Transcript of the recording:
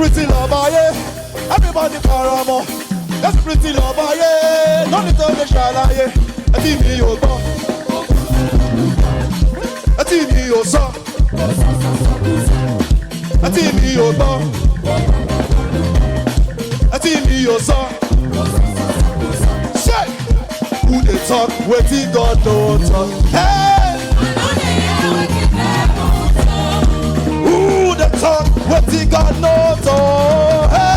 pretty lover, yeah. Everybody paramo. That's pretty lover, yeah. No need to be shy, yeah. I think me your boy. I think me your son. I think me your boy. I think me your son. Say, who they talk? Waiting God no talk. Hey. Who they talk? Waiting God no talk. Hey.